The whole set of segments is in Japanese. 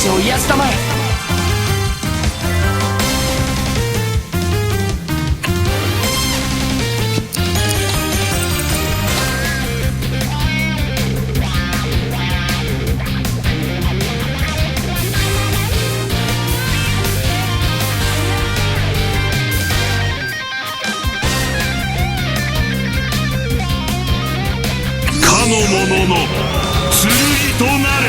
ちを癒したまえ。かの者の剣となれ。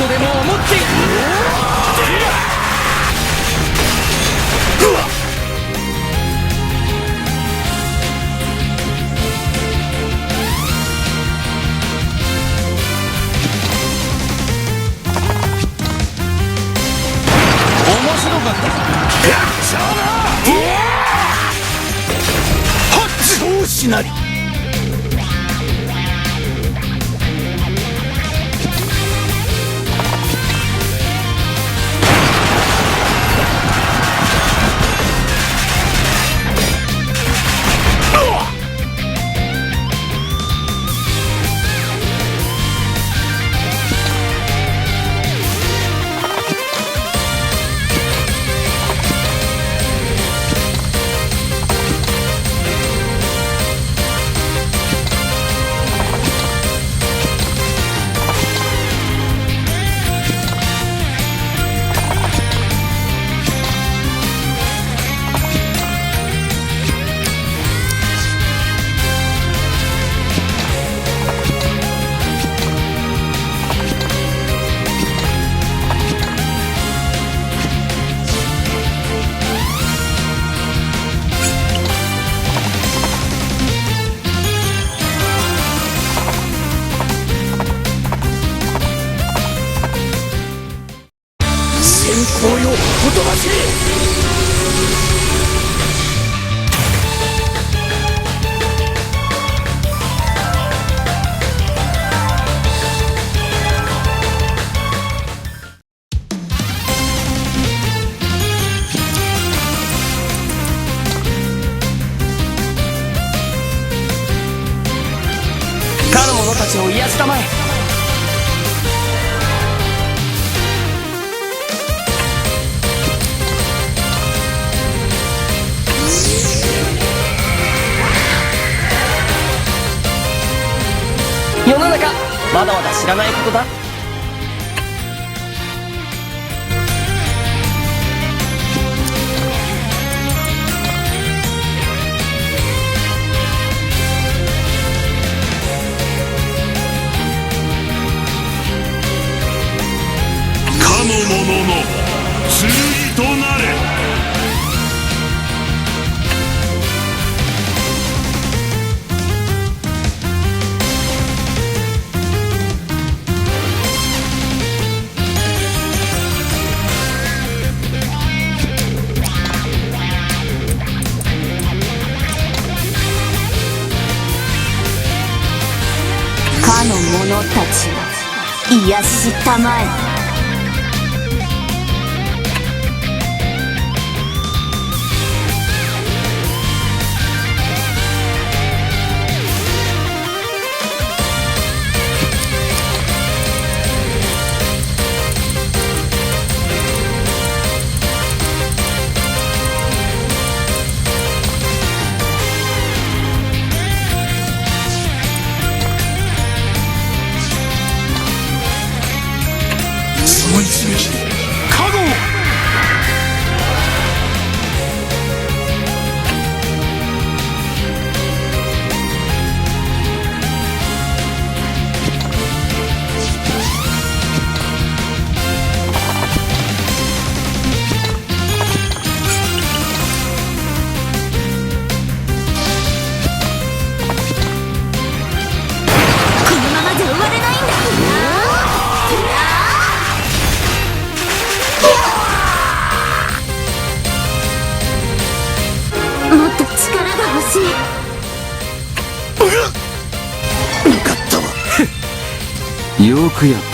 でも思っている。面白かった。やっちゃうな。はっ調子なり。先行よ、ほとばしい。かの者たちを癒したまえ。世の中まだまだ知らないことだ。かの者の剣となれ。かの者たちを癒したまえ。し主加護。このままじゃ終われないんだ。もっと力が欲しい。よかったわ。よくやった。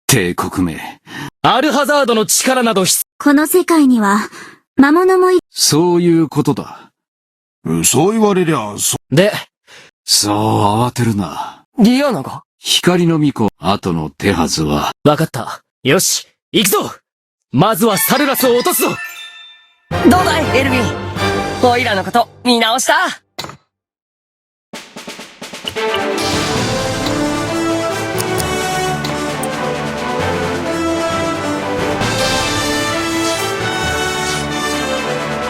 帝国名。アルハザードの力などこの世界には魔物もいる。そういうことだ。そう言われりゃ、で、そう慌てるな。ディアナが光の巫女、後の手はずは。わかった。よし、行くぞ。まずはサルラスを落とすぞ。どうだい、エルヴィン。オイラのこと見直した？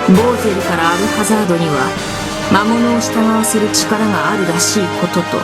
ボーゼルからアルハザードには魔物を従わせる力があるらしいことと、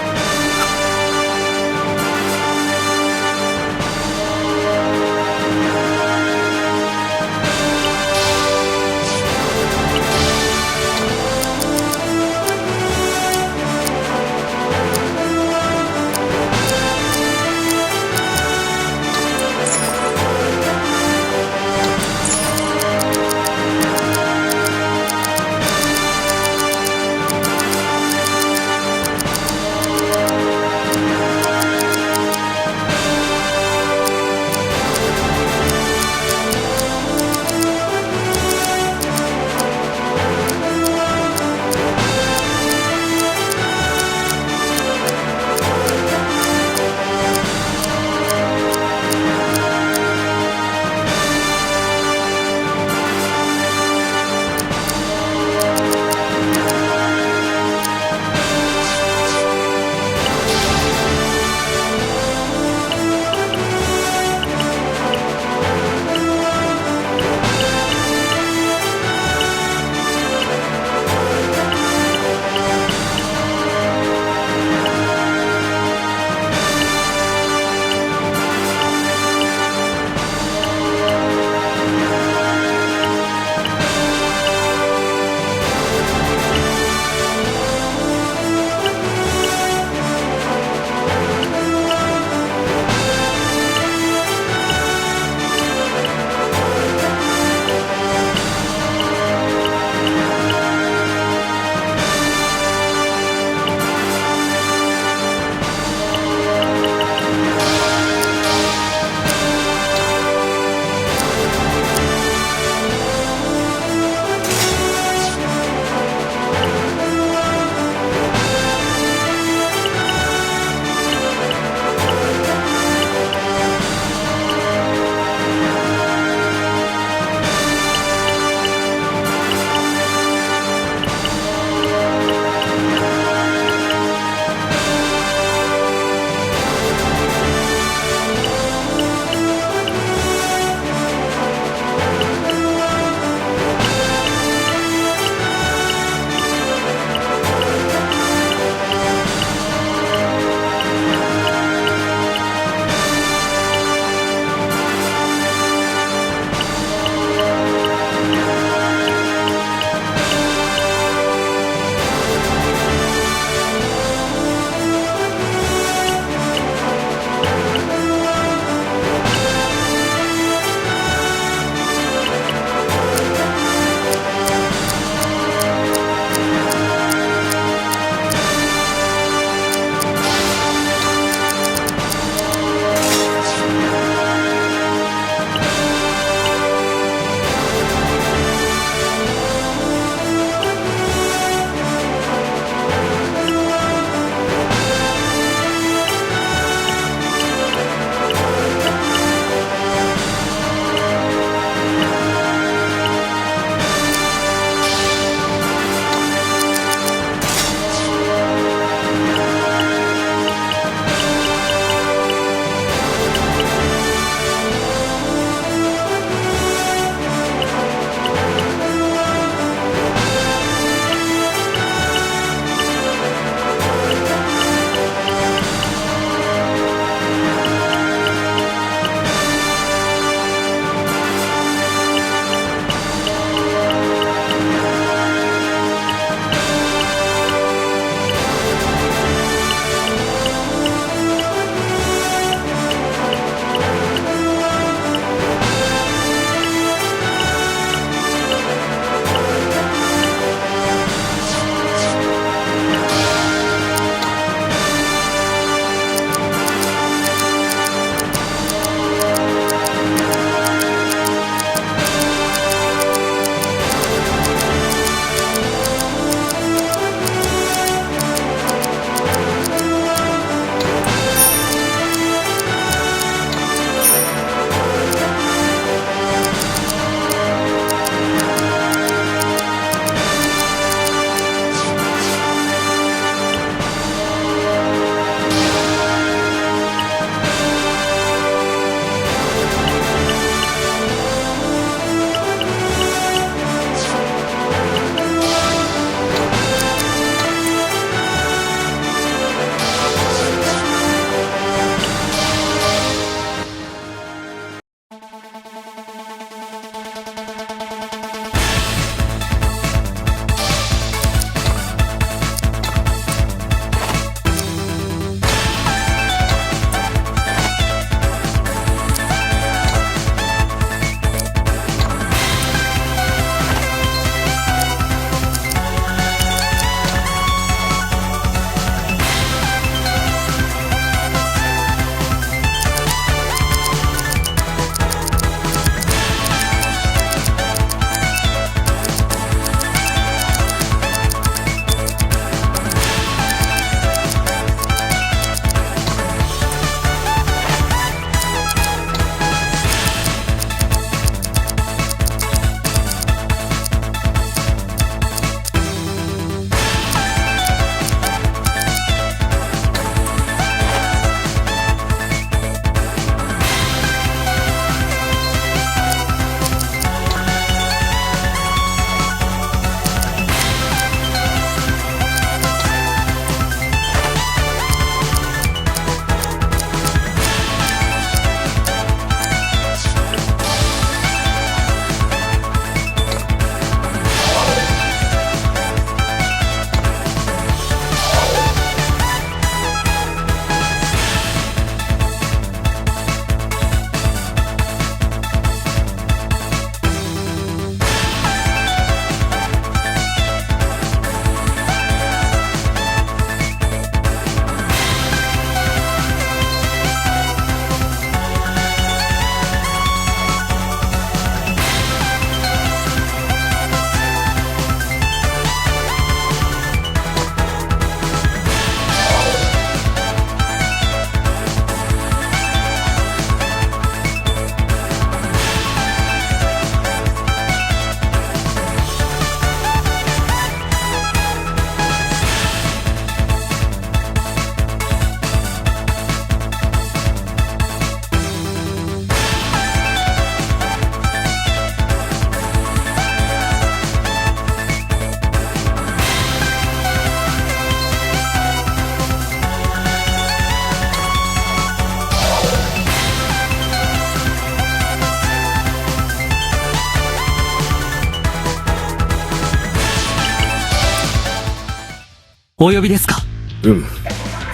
お呼びですか？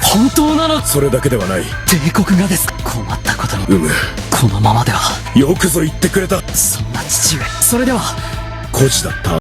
本当なの？それだけではない。帝国がですか？困ったことに。このままでは。よくぞ言ってくれた。そんな父上。それでは。孤児だった